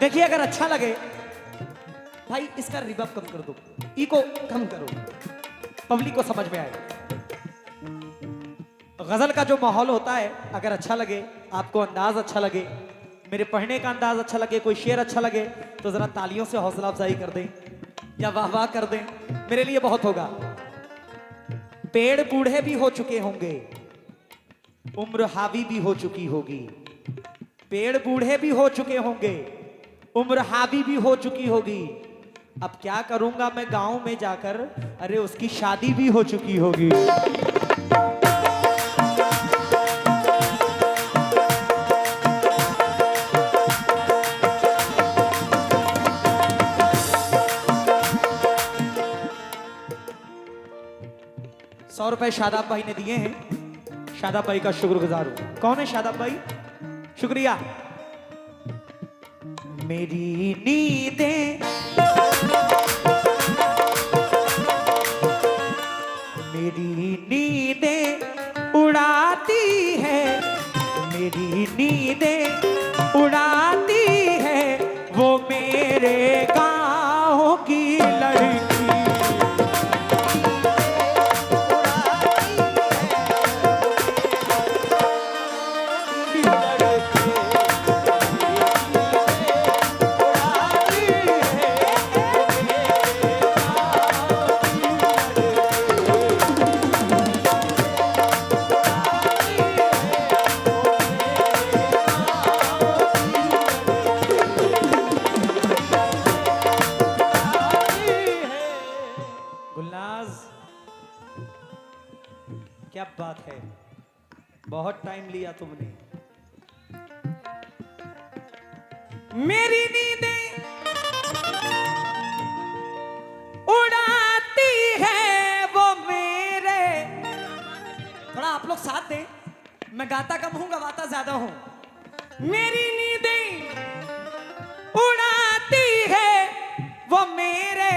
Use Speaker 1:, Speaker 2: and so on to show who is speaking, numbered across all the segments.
Speaker 1: देखिए अगर अच्छा लगे भाई इसका रिवर्ब कम कर दो, इको कम करो, पब्लिक को समझ में आए। गजल का जो माहौल होता है अगर अच्छा लगे, आपको अंदाज अच्छा लगे, मेरे पढ़ने का अंदाज अच्छा लगे, कोई शेर अच्छा लगे तो जरा तालियों से हौसला अफजाई कर दें या वाह वाह कर दें, मेरे लिए बहुत होगा। पेड़ बूढ़े भी हो चुके होंगे, उम्र हावी भी हो चुकी होगी। पेड़ बूढ़े भी हो चुके होंगे, उम्र हावी भी हो चुकी होगी। अब क्या करूंगा मैं गांव में जाकर, अरे उसकी शादी भी हो चुकी होगी। 100 रुपए शादाब भाई ने दिए हैं, शादाब भाई का शुक्रगुजार हूं। कौन है शादाब भाई? शुक्रिया। मेरी नींदें मेरी नींदें उड़ाती है, मेरी नींदें उड़ाती है वो मेरे गाँव की लड़की। क्या बात है, बहुत टाइम लिया तुमने। मेरी नींदें उड़ाती है वो मेरे, थोड़ा आप लोग साथ दें, मैं गाता कम हूं गवाता ज्यादा हूं। मेरी नींदें उड़ाती है वो मेरे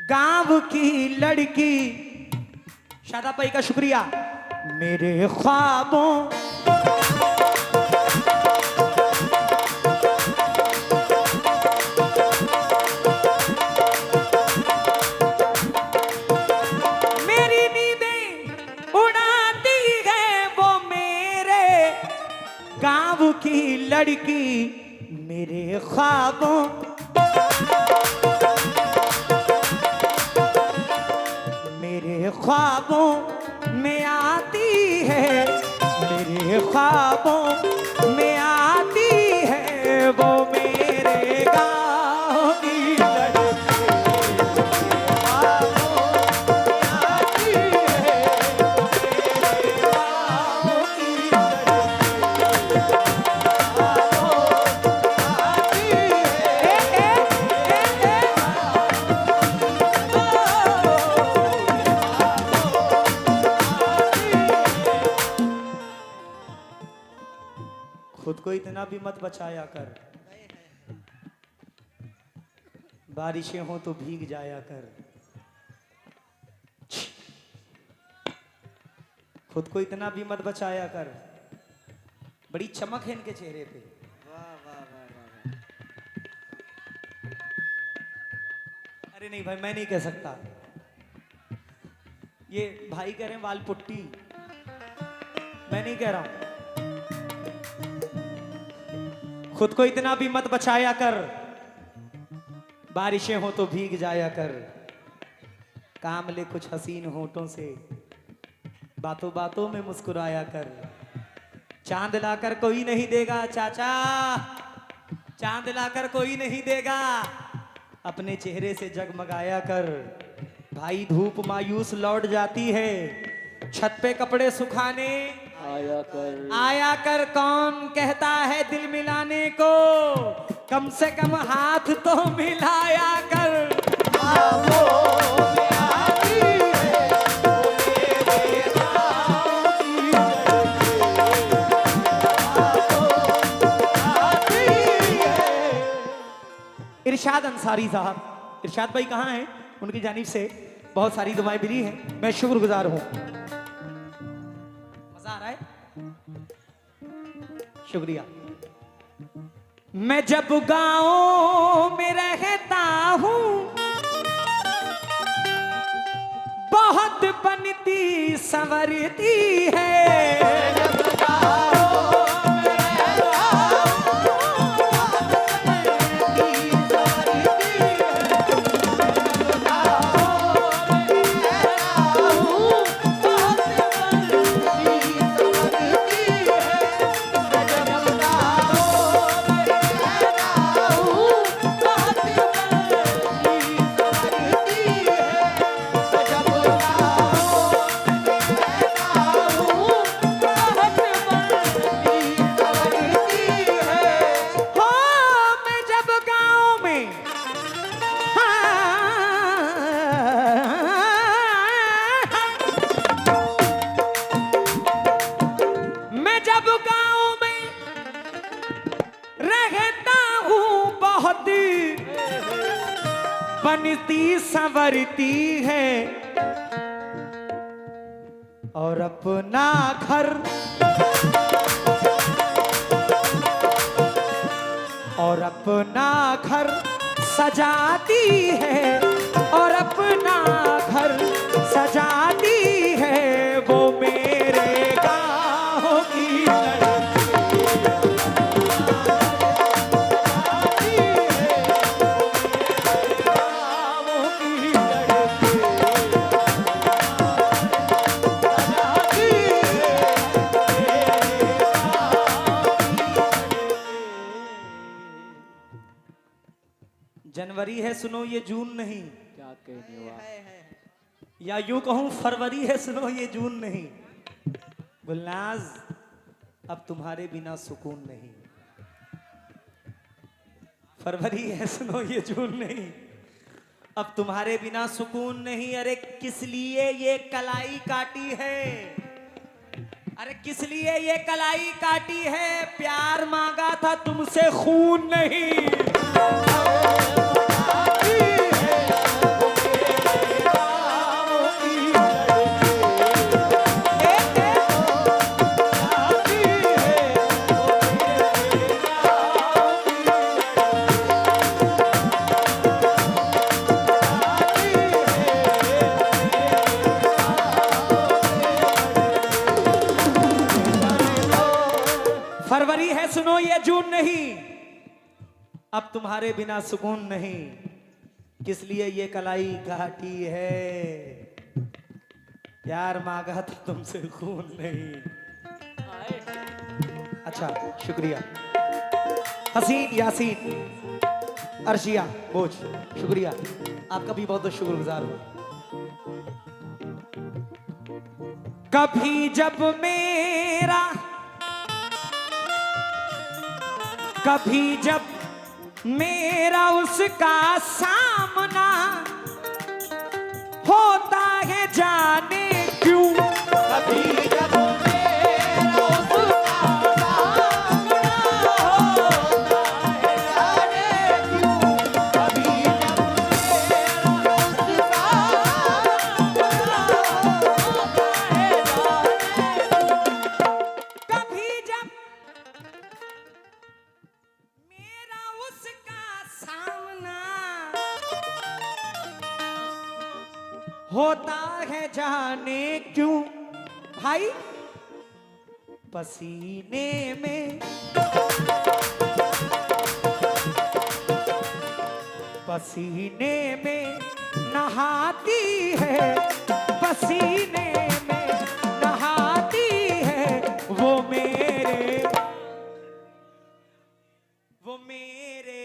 Speaker 1: गांव की लड़की। शादाब भाई का शुक्रिया। मेरे ख्वाबों मेरी नींदें उड़ाती है वो मेरे गांव की लड़की। मेरे ख्वाबों ख्वाबों में आती है, मेरे ख्वाबों में आती है वो मेरे गाँव की लड़की। आती है मेरे गाँव की खुद को इतना भी मत बचाया कर, बारिशें हो तो भीग जाया कर। खुद को इतना भी मत बचाया कर। बड़ी चमक है इनके चेहरे पे। वाह वाह वाह वाह। अरे नहीं भाई, मैं नहीं कह सकता। ये भाई कह रहे हैं वाल पुट्टी, मैं नहीं कह रहा हूं। खुद को इतना भी मत बचाया कर, बारिशें हो तो भीग जाया कर। काम ले कुछ हसीन होठों से, बातों बातों में मुस्कुराया कर। चांद लाकर कोई नहीं देगा चाचा, चांद लाकर कोई नहीं देगा, अपने चेहरे से जगमगाया कर। भाई धूप मायूस लौट जाती है, छत पे कपड़े सुखाने आया कर। कौन कहता है दिल मिलाने को, कम से कम हाथ तो मिलाया कर। इरशाद अंसारी साहब, इरशाद भाई कहाँ हैं? उनकी जानिब से बहुत सारी दुआएं मिली हैं, मैं शुक्रगुजार हूं। मजा आ रहा है? शुक्रिया। मैं जब गांव में रहता हूं बहुत बनती संवरती है, बनती संवरती है और अपना घर सजाती है, और अपना घर सजाती है, वो मेरे गाँव की जनवरी है सुनो ये जून नहीं, क्या कहने वाला, या यूं कहूं फरवरी है सुनो ये जून नहीं, गुलनाज अब तुम्हारे बिना सुकून नहीं। फरवरी है सुनो ये जून नहीं, अब तुम्हारे बिना सुकून नहीं। अरे किस लिए ये कलाई काटी है, अरे किस लिए ये कलाई काटी है, प्यार मांगा था तुमसे खून नहीं। फरवरी है सुनो ये जून नहीं, अब तुम्हारे बिना सुकून नहीं, किस लिए ये कलाई काटी है, प्यार मांगा था तुमसे खून नहीं। अच्छा शुक्रिया। हसीन यासीन अर्शिया बोझ, शुक्रिया आपका भी बहुत बहुत शुक्रगुजार हूं। कभी जब मेरा, कभी जब मेरा उसका सामना होता है जाने क्यों, कभी जब मेरा उसका सामना होता है जाने क्यों, कभी जब मेरा उसका सामना होता है जाने क्यों, कभी जब होता है जाने क्यों, भाई पसीने में, पसीने में नहाती है, पसीने में नहाती है, वो मेरे, वो मेरे,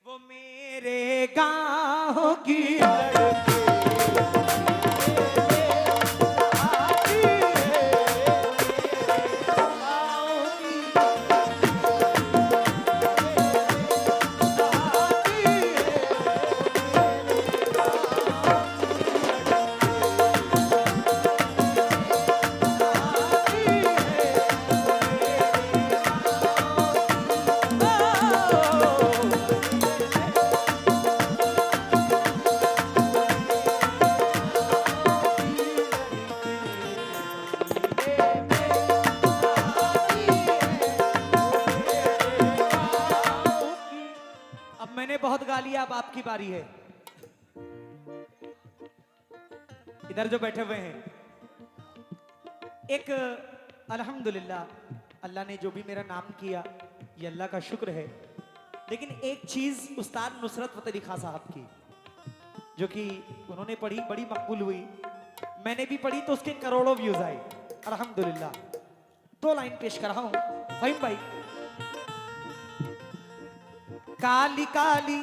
Speaker 1: वो मेरे गाँव की लड़की। गा लिया, अब आपकी बारी है। इधर जो बैठे हुए हैं, एक अल्हम्दुलिल्लाह अल्लाह ने जो भी मेरा नाम किया ये अल्लाह का शुक्र है, लेकिन एक चीज उस्ताद नुसरत फतेह अली खां साहब की जो कि उन्होंने पढ़ी, बड़ी मकबूल हुई, मैंने भी पढ़ी तो उसके करोड़ों व्यूज आए अल्हम्दुलिल्लाह। 2 लाइन पेश कर रहा हूं फहीम भाई। काली काली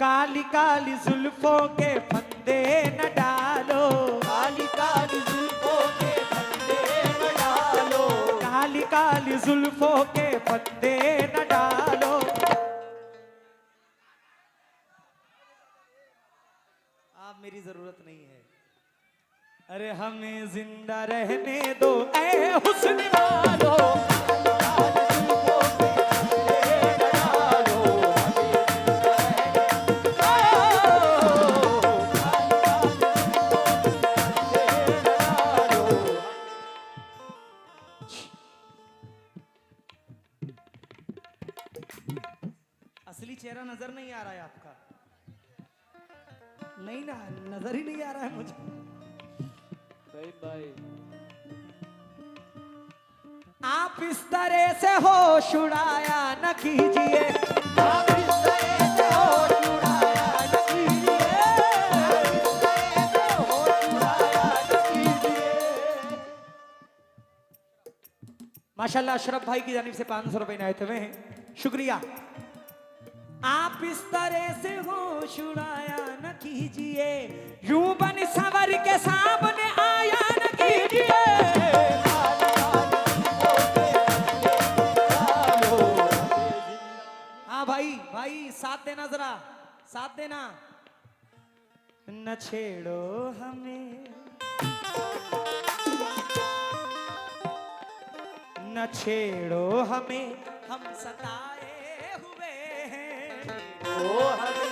Speaker 1: काली काली जुल्फों के फंदे न डालो,
Speaker 2: काली काली जुल्फों के फंदे न डालो,
Speaker 1: काली काली जुल्फों के फंदे न डालो। आप मेरी जरूरत नहीं है, अरे हमें जिंदा रहने दो ऐ हुस्न वालो। असली चेहरा नजर नहीं आ रहा है आपका? नहीं ना, नजर ही नहीं आ रहा है मुझे।
Speaker 2: भाई
Speaker 1: आप इस तरह से होश उड़ाया न कीजिए,
Speaker 2: आप इस तरह से होश उड़ाया न कीजिए, आप इस तरह से होश उड़ाया न कीजिए।
Speaker 1: माशाल्लाह अशरफ भाई की जानिब से 500 रुपए इनायत हुए हैं, शुक्रिया। आप इस तरह से होश उड़ाया न कीजिए, यूं बन सवर के सामने आया न कीजिए। हाँ भाई, भाई साथ देना, जरा साथ देना। न छेड़ो हमें, न छेड़ो हमें, हम सताए हुए हैं।
Speaker 2: ओ हमें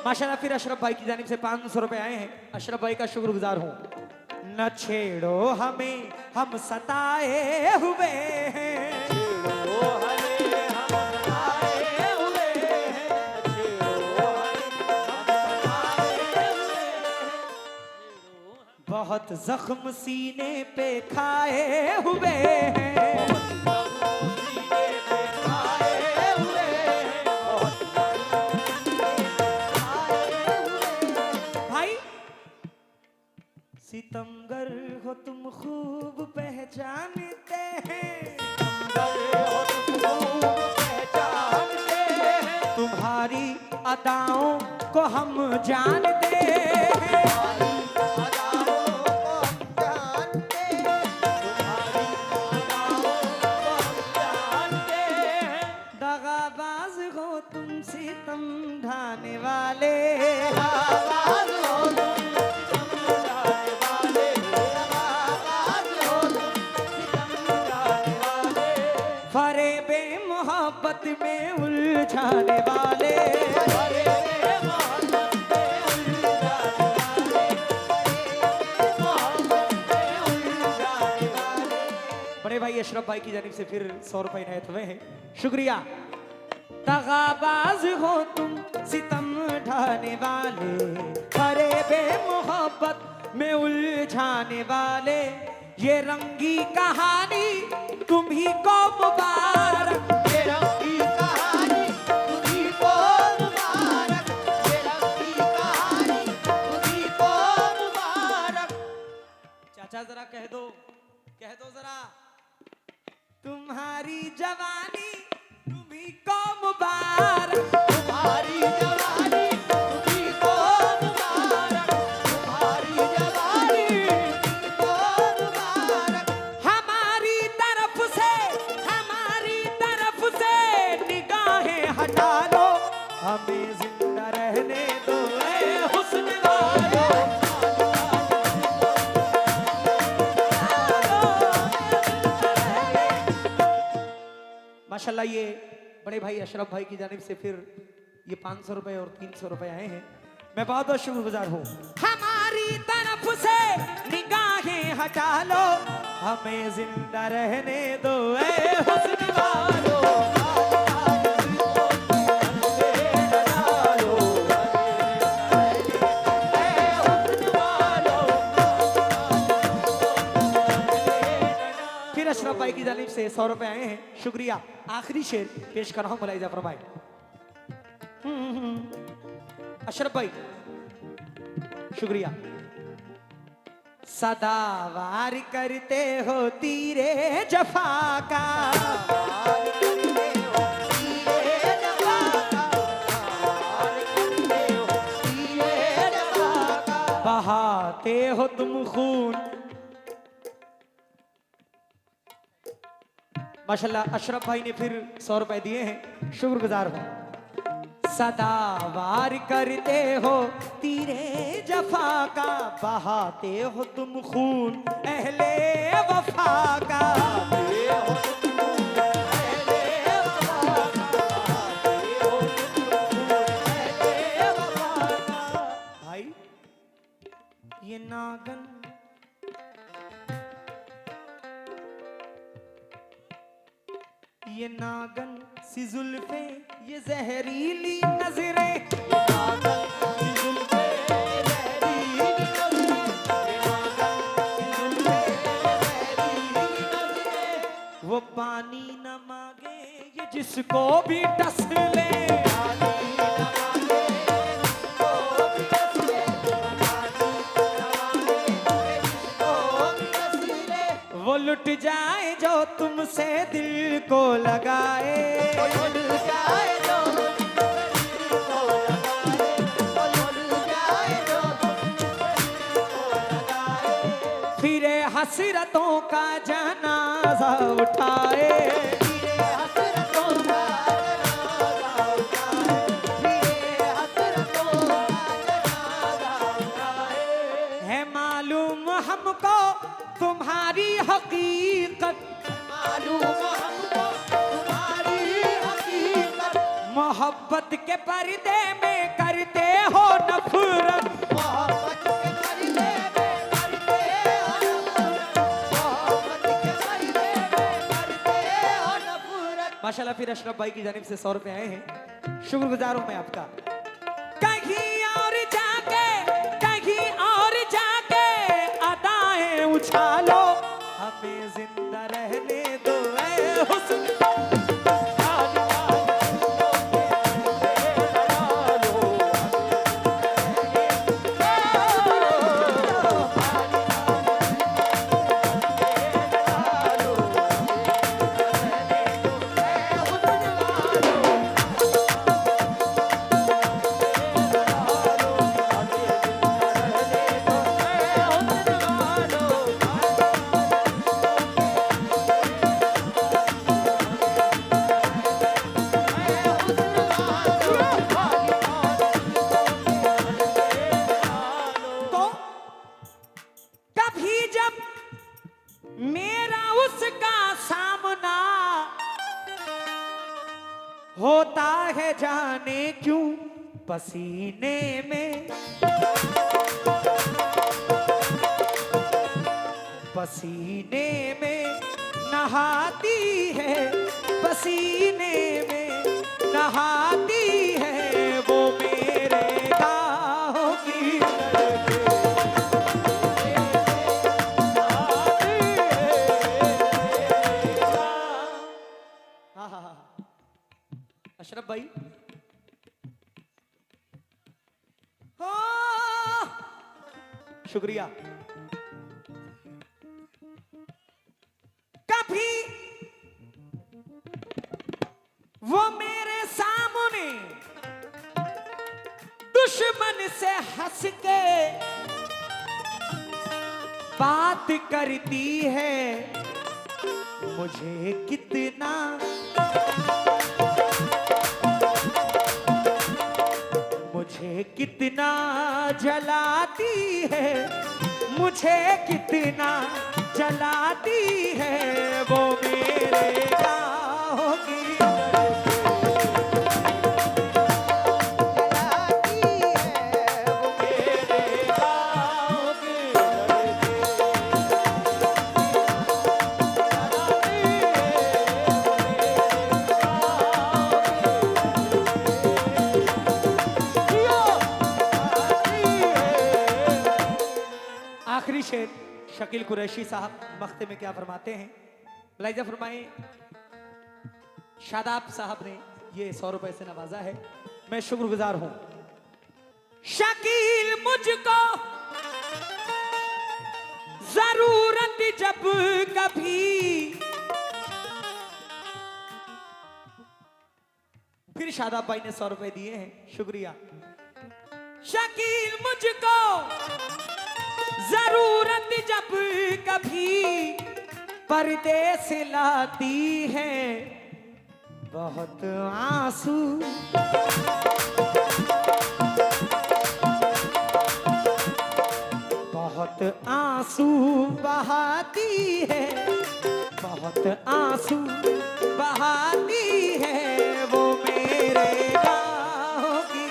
Speaker 1: माशाल्लाह फिर अशरफ भाई की जानिब से 500 रुपए आए हैं, अशरफ भाई का शुक्रगुजार हूं। न छेड़ो हमें, हम सताए हुए हैं।
Speaker 2: छेड़ो हमें, हम सताए हुए हैं, छेड़ो हमें, हम सताए हुए हैं।
Speaker 1: बहुत जख्म सीने पे खाए हुए हैं। भाई सितमगर हो तुम खूब पहचानते हैं, तुम्हारी अदाओं को हम जानते हैं। दगाबाज हो तुम सितम ढाने वाले, फरेबे मोहब्बत में उलझाने वाले। बड़े भाई अशरफ भाई की जानिब से फिर 100 रुपए इनायत हुए हैं, शुक्रिया। दगाबाज हो तुम सितम ढाने वाले, फरेबे मोहब्बत में उलझाने वाले, ये रंगी कहानी तुम ही को मुबारक,
Speaker 2: ये रंगी कहानी तुम्ही को मुबारक, ये रंगी कहानी तुम्ही को मुबारक।
Speaker 1: चाचा जरा कह दो जरा, तुम्हारी जवानी तुम्ही को मुबारक,
Speaker 2: तुम्हारी जवानी तुम्ही को मुबारक, तुम्हारी जवानी तुम्ही को मुबारक।
Speaker 1: हमारी तरफ से निगाहें हटा लो, हमें जिंदा रहने दो ऐ हुस्न वालो। माशाल्लाह ये बड़े भाई अशरफ भाई की जानिब से फिर ये 500 रुपए और 300 रुपए आए हैं, मैं बहुत बहुत शुक्रगुजार हूँ। हमारी तरफ से निगाहें हटा लो, हमें जिंदा रहने दो ऐ हुस्न वालो। फिर अशरफ भाई की जानिब से 100 रुपए आए हैं, शुक्रिया। आखिरी शेर पेश कर रहा हूं, मुलाहिजा फरमाए। अशरफ भाई शुक्रिया। सदा वार करते हो तीरे जफा का, बहाते हो तुम खून। माशाल्लाह अशरफ भाई ने फिर 100 रुपए दिए हैं, शुक्रगुजार हूं। सदा वार करते हो तीरे जफा का, बहाते हो तुम खून अहले वफा का। भाई ये नागन ये नागन सी जुल्फे, ये जहरीली नजरें, वो पानी न मांगे ये जिसको भी डस ले। वो लुट जाए जो तुमसे दिल को लगाए, फिरे हसरतों का जनाजा उठाए। है मालूम हमको तुम्हारी हकीकत, मोहब्बत के पर्दे में करते हो नफरत। माशाल्लाह फिर अशरफ भाई की जानिब से 100 रुपए आए हैं, शुक्रगुजार हूं मैं आपका। कहीं और जाके अदाएं उछालो, हमें जिंदा रहने दो ऐ हुस्न। होता है जाने क्यों पसीने में, पसीने में नहाती है, पसीने में नहाती है वो मेरे गाहों की अशरफ भाई हो, शुक्रिया। कभी वो मेरे सामने दुश्मन से हंस के बात करती है, मुझे कितना कितना जलाती है, मुझे कितना जलाती है वो मेरे गाहों की आखिरी शेर शकील कुरैशी साहब मख्ते में क्या फरमाते हैं, लाइजा फरमाए। शादाब साहब ने ये 100 रुपए से नवाजा है, मैं शुक्रगुजार हूं। शकील मुझको जरूरत जब कभी, फिर शादाब भाई ने 100 रुपए दिए हैं, शुक्रिया। शकील मुझको जरूरत जब कभी परदेस लाती है बहुत आंसू, बहुत आंसू बहाती है, बहुत आंसू बहाती है वो मेरे गाँव की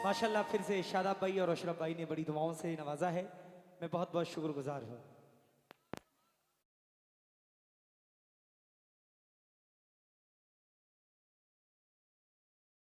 Speaker 1: माशाल्लाह। फिर से शादाब भाई और अशरफ भाई ने बड़ी दुआओं से नवाजा है, मैं बहुत बहुत शुक्रगुजार हूँ।